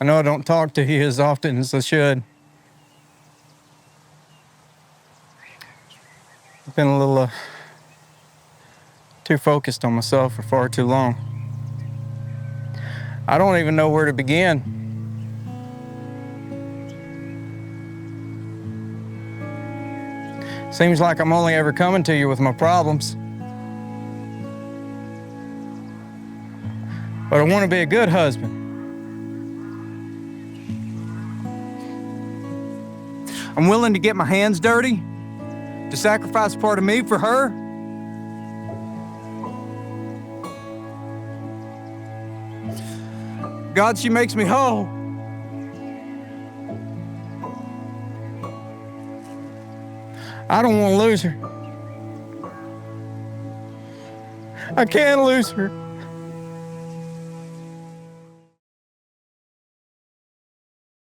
I know I don't talk to you as often as I should. I've been a little too focused on myself for far too long. I don't even know where to begin. Seems like I'm only ever coming to you with my problems. But I want to be a good husband. I'm willing to get my hands dirty, to sacrifice part of me for her. God, she makes me whole. I don't want to lose her. I can't lose her.